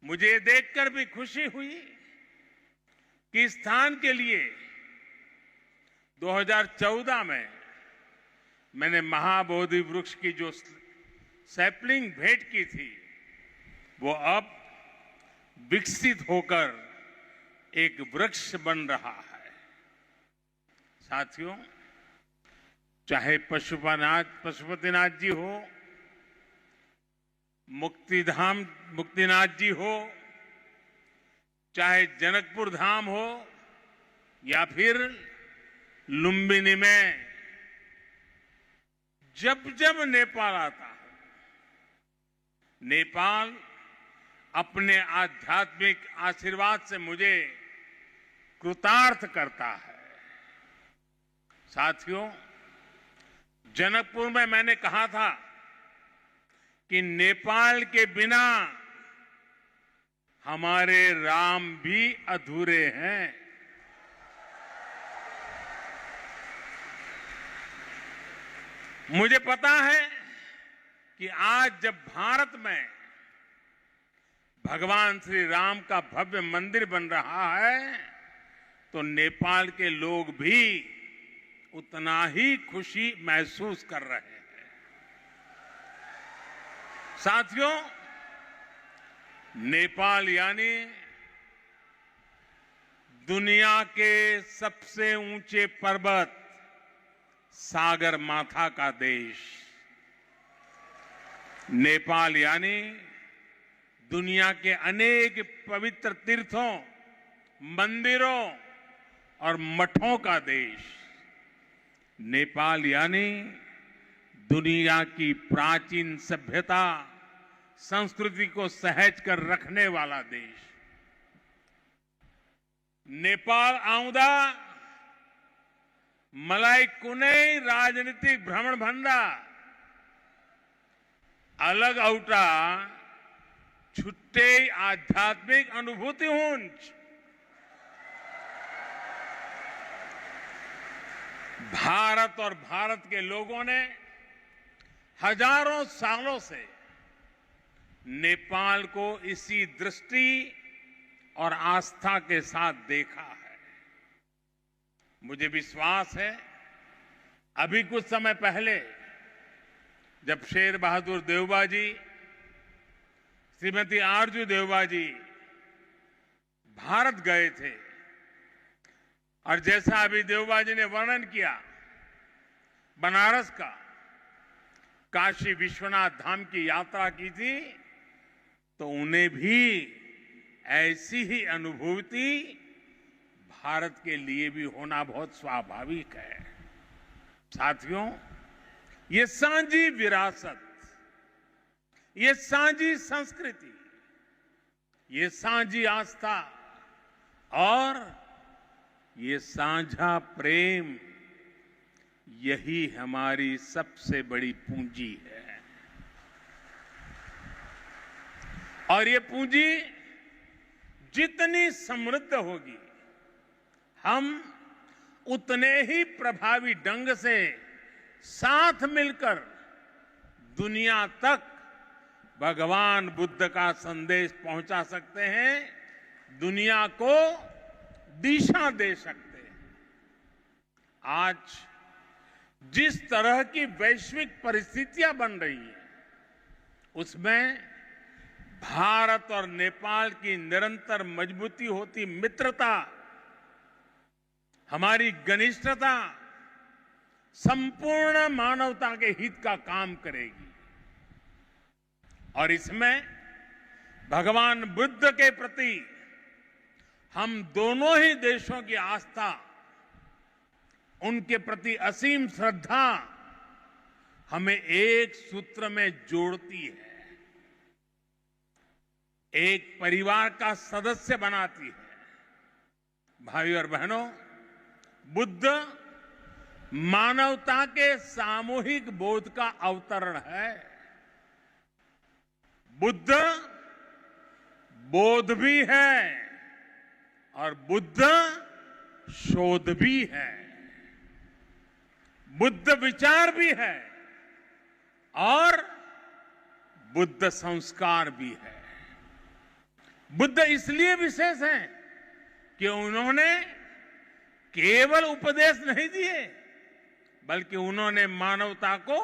मुझे ये देखकर भी खुशी हुई कि इस स्थान के लिए 2014 में मैंने महाबोधि वृक्ष की जो सैपलिंग भेंट की थी, वो अब विकसित होकर एक वृक्ष बन रहा है। साथियों, चाहे पशुपतिनाथ जी हो, मुक्तिनाथ जी हो, चाहे जनकपुर धाम हो या फिर लुम्बिनी में, जब जब नेपाल आता है, नेपाल अपने आध्यात्मिक आशीर्वाद से मुझे कृतार्थ करता है। साथियों, जनकपुर में मैंने कहा था कि नेपाल के बिना हमारे राम भी अधूरे हैं। मुझे पता है कि आज जब भारत में भगवान श्री राम का भव्य मंदिर बन रहा है, तो नेपाल के लोग भी उतना ही खुशी महसूस कर रहे हैं। साथियों, नेपाल यानी दुनिया के सबसे ऊंचे पर्वत सागर माथा का देश। नेपाल यानी दुनिया के अनेक पवित्र तीर्थों, मंदिरों और मठों का देश। नेपाल यानी दुनिया की प्राचीन सभ्यता, संस्कृति को सहेज कर रखने वाला देश। नेपाल आउँदा मलाई कुनै राजनीतिक भ्रमण भन्दा अलग औटा छुट्टै आध्यात्मिक अनुभूति हुन्छ। भारत और भारत के लोगों ने हजारों सालों से नेपाल को इसी दृष्टि और आस्था के साथ देखा है। मुझे विश्वास है, अभी कुछ समय पहले जब शेर बहादुर देउबा जी, श्रीमती आरजू देउबा जी भारत गए थे, और जैसा अभी देउबा जी ने वर्णन किया बनारस का, काशी विश्वनाथ धाम की यात्रा की थी, तो उन्हें भी ऐसी ही अनुभूति भारत के लिए भी होना बहुत स्वाभाविक है। साथियों, ये साझी विरासत, ये साझी संस्कृति, ये साझी आस्था और ये साझा प्रेम, यही हमारी सबसे बड़ी पूंजी है। और ये पूंजी जितनी समृद्ध होगी, हम उतने ही प्रभावी ढंग से साथ मिलकर दुनिया तक भगवान बुद्ध का संदेश पहुंचा सकते हैं, दुनिया को दिशा दे सकते हैं। आज जिस तरह की वैश्विक परिस्थितियां बन रही हैं, उसमें भारत और नेपाल की निरंतर मजबूती होती मित्रता, हमारी घनिष्ठता संपूर्ण मानवता के हित का काम करेगी। और इसमें भगवान बुद्ध के प्रति हम दोनों ही देशों की आस्था, उनके प्रति असीम श्रद्धा हमें एक सूत्र में जोड़ती है, एक परिवार का सदस्य बनाती है। भाइयों और बहनों, बुद्ध मानवता के सामूहिक बोध का अवतरण है। बुद्ध बोध भी है और बुद्ध शोध भी है। बुद्ध विचार भी है और बुद्ध संस्कार भी है। बुद्ध इसलिए विशेष हैं कि उन्होंने केवल उपदेश नहीं दिए, बल्कि उन्होंने मानवता को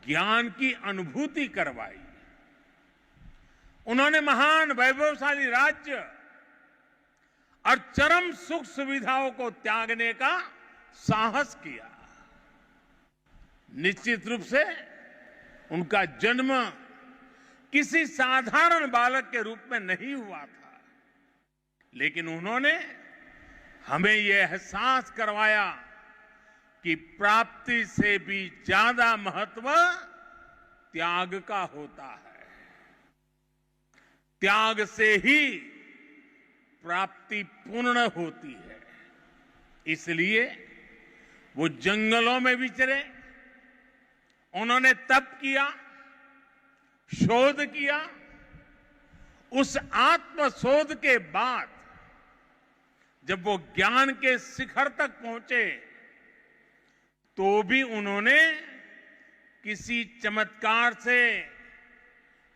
ज्ञान की अनुभूति करवाई। उन्होंने महान वैभवशाली राज्य और चरम सुख सुविधाओं को त्यागने का साहस किया। निश्चित रूप से उनका जन्म किसी साधारण बालक के रूप में नहीं हुआ था, लेकिन उन्होंने हमें यह एहसास करवाया कि प्राप्ति से भी ज्यादा महत्व त्याग का होता है। त्याग से ही प्राप्ति पूर्ण होती है। इसलिए वो जंगलों में विचरे, उन्होंने तप किया, शोध किया। उस आत्म शोध के बाद जब वो ज्ञान के शिखर तक पहुंचे, तो भी उन्होंने किसी चमत्कार से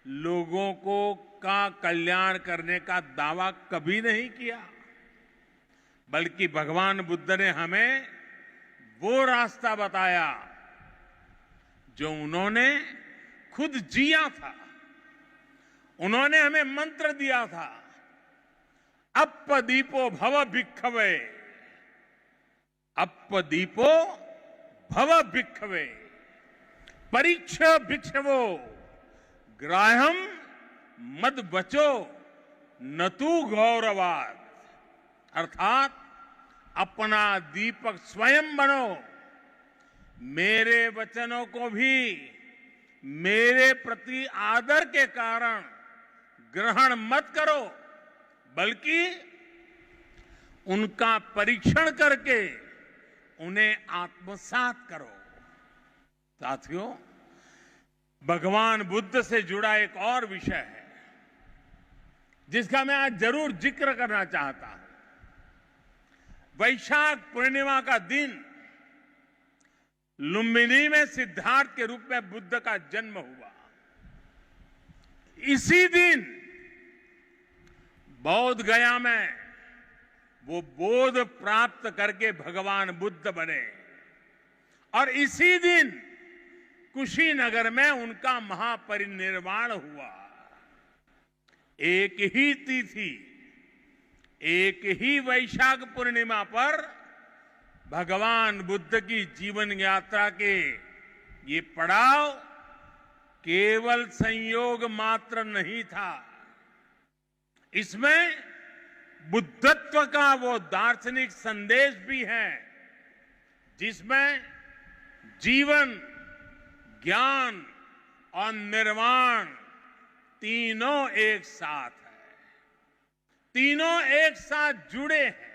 लोगों को का कल्याण करने का दावा कभी नहीं किया, बल्कि भगवान बुद्ध ने हमें वो रास्ता बताया जो उन्होंने खुद जिया था। उन्होंने हमें मंत्र दिया था, अप्पदीपो भव भिक्खवे, अप्पदीपो भव भिक्खवे, परीक्ष भिक्षवो, ग्राह्यम मद बचो न तू गौरवाद। अर्थात अपना दीपक स्वयं बनो, मेरे वचनों को भी मेरे प्रति आदर के कारण ग्रहण मत करो, बल्कि उनका परीक्षण करके उन्हें आत्मसात करो। साथियों, भगवान बुद्ध से जुड़ा एक और विषय है जिसका मैं आज जरूर जिक्र करना चाहता हूं। वैशाख पूर्णिमा का दिन लुम्बिनी में सिद्धार्थ के रूप में बुद्ध का जन्म हुआ। इसी दिन बोध गया में वो बोध प्राप्त करके भगवान बुद्ध बने, और इसी दिन कुशीनगर में उनका महापरिनिर्वाण हुआ। एक ही तिथि, एक ही वैशाख पूर्णिमा पर भगवान बुद्ध की जीवन यात्रा के ये पड़ाव केवल संयोग मात्र नहीं था। इसमें बुद्धत्व का वो दार्शनिक संदेश भी है जिसमें जीवन, ज्ञान और निर्वाण तीनों एक साथ है, तीनों एक साथ जुड़े हैं।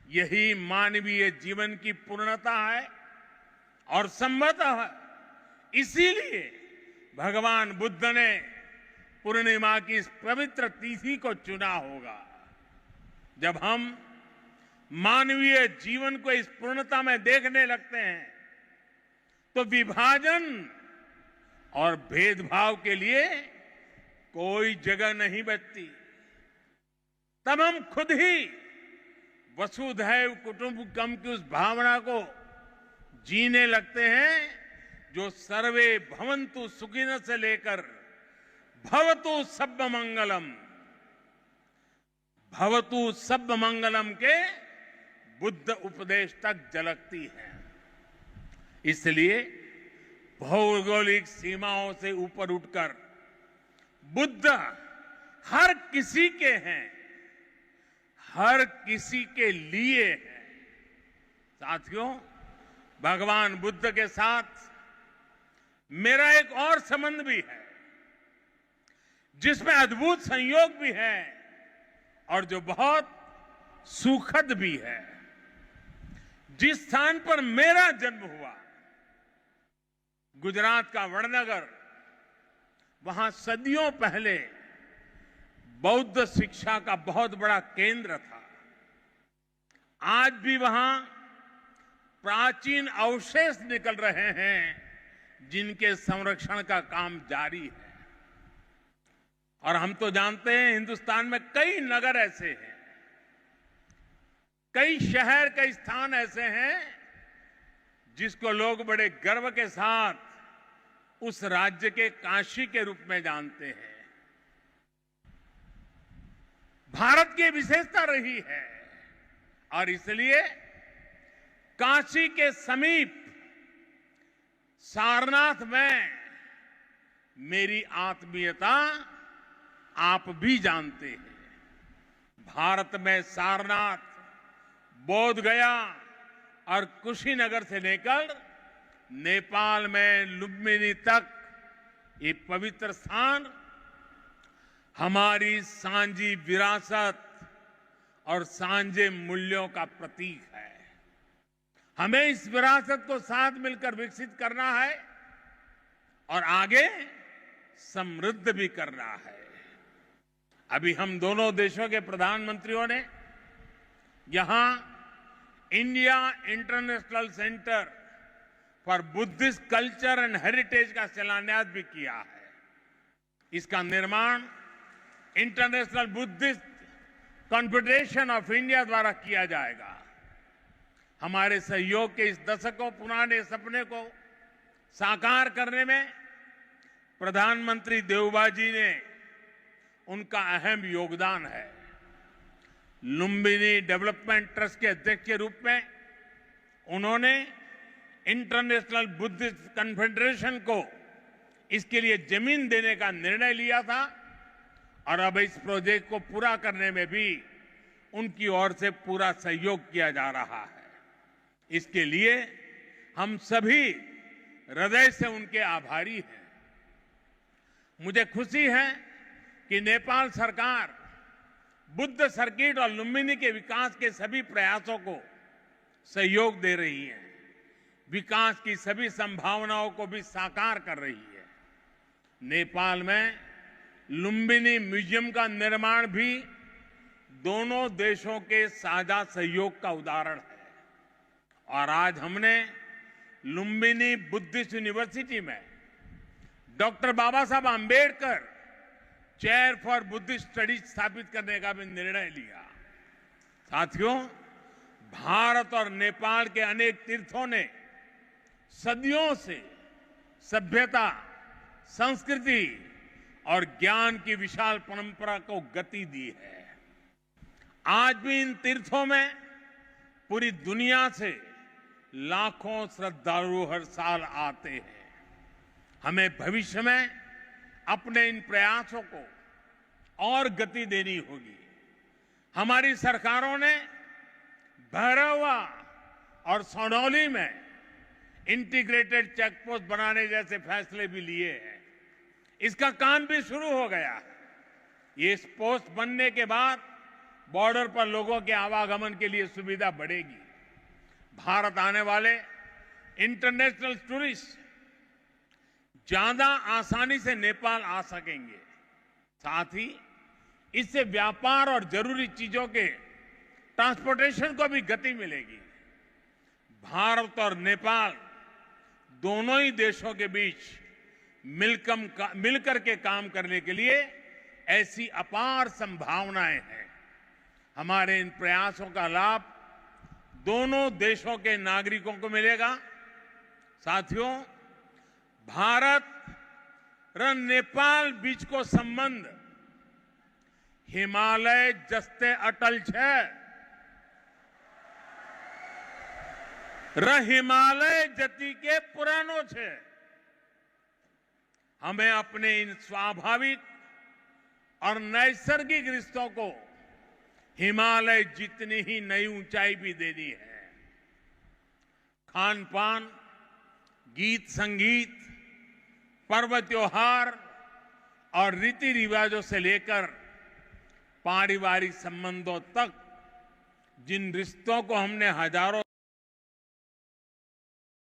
यही मानवीय जीवन की पूर्णता है और संभवतः इसीलिए भगवान बुद्ध ने पूर्णिमा की इस पवित्र तिथि को चुना होगा। जब हम मानवीय जीवन को इस पूर्णता में देखने लगते हैं तो विभाजन और भेदभाव के लिए कोई जगह नहीं बचती। तब हम खुद ही वसुधैव कुटुंबकम की उस भावना को जीने लगते हैं जो सर्वे भवन्तु सुखिनः से लेकर भवतु सब्ब मंगलम, भवतु सब्ब मंगलम के बुद्ध उपदेश तक झलकती है। इसलिए भौगोलिक सीमाओं से ऊपर उठकर बुद्ध हर किसी के हैं, हर किसी के लिए है। साथियों, भगवान बुद्ध के साथ मेरा एक और संबंध भी है जिसमें अद्भुत संयोग भी है और जो बहुत सुखद भी है। जिस स्थान पर मेरा जन्म हुआ, गुजरात का वडनगर, वहां सदियों पहले बौद्ध शिक्षा का बहुत बड़ा केंद्र था। आज भी वहां प्राचीन अवशेष निकल रहे हैं जिनके संरक्षण का काम जारी है। और हम तो जानते हैं हिंदुस्तान में कई नगर ऐसे हैं, कई शहर, कई स्थान ऐसे हैं जिसको लोग बड़े गर्व के साथ उस राज्य के काशी के रूप में जानते हैं। भारत की विशेषता रही है और इसलिए काशी के समीप सारनाथ में मेरी आत्मीयता आप भी जानते हैं। भारत में सारनाथ, बोध गया और कुशीनगर से लेकर नेपाल में लुम्बिनी तक ये पवित्र स्थान हमारी सांझी विरासत और सांझे मूल्यों का प्रतीक है। हमें इस विरासत को साथ मिलकर विकसित करना है और आगे समृद्ध भी करना है। अभी हम दोनों देशों के प्रधानमंत्रियों ने यहां India international centre for Buddhist culture and heritage का शिलान्यास भी किया है। इसका निर्माण international Buddhist confederation of India द्वारा किया जाएगा। हमारे सहयोग के इस दशकों पुराने सपने को साकार करने में प्रधानमंत्री देवबा जी ने उनका अहम योगदान है। लुम्बिनी डेवलपमेंट ट्रस्ट के अध्यक्ष के रूप में उन्होंने इंटरनेशनल बुद्धिस्ट कॉन्फेडरेशन को इसके लिए जमीन देने का निर्णय लिया था और अब इस प्रोजेक्ट को पूरा करने में भी उनकी ओर से पूरा सहयोग किया जा रहा है। इसके लिए हम सभी हृदय से उनके आभारी हैं। मुझे खुशी है कि नेपाल सरकार बुद्ध सर्किट और लुम्बिनी के विकास के सभी प्रयासों को सहयोग दे रही है, विकास की सभी संभावनाओं को भी साकार कर रही है। नेपाल में लुम्बिनी म्यूजियम का निर्माण भी दोनों देशों के साझा सहयोग का उदाहरण है और आज हमने लुम्बिनी बुद्धिस्ट यूनिवर्सिटी में doctor Baba Saheb Ambedkar chair for Buddhist studies स्थापित करने का भी निर्णय लिया। साथियों, भारत और नेपाल के अनेक तीर्थों ने सदियों से सभ्यता, संस्कृति और ज्ञान की विशाल परंपरा को गति दी है। आज भी इन तीर्थों में पूरी दुनिया से लाखों श्रद्धालु हर साल आते हैं। हमें भविष्य में अपने इन प्रयासों को और गति देनी होगी। हमारी सरकारों ने भैरवा और सौनौली में इंटीग्रेटेड चेकपोस्ट बनाने जैसे फैसले भी लिए हैं। इसका काम भी शुरू हो गया है। ये पोस्ट बनने के बाद बॉर्डर पर लोगों के आवागमन के लिए सुविधा बढ़ेगी। भारत आने वाले इंटरनेशनल टूरिस्ट ज्यादा आसानी से नेपाल आ सकेंगे। साथ ही इससे व्यापार और जरूरी चीजों के ट्रांसपोर्टेशन को भी गति मिलेगी। भारत और नेपाल दोनों ही देशों के बीच मिलकर के काम करने के लिए ऐसी अपार संभावनाएं हैं। हमारे इन प्रयासों का लाभ दोनों देशों के नागरिकों को मिलेगा। साथियों, भारत और नेपाल बीच को संबंध हिमालय जस्ते अटल छे। हिमालय जति के पुरानो छे। हमें अपने इन स्वाभाविक और नैसर्गिक रिश्तों को हिमालय जितनी ही नई ऊंचाई भी देनी है। खान पान, गीत संगीत, पर्व त्योहार और रीति रिवाजों से लेकर पारिवारिक संबंधों तक जिन रिश्तों को हमने हजारों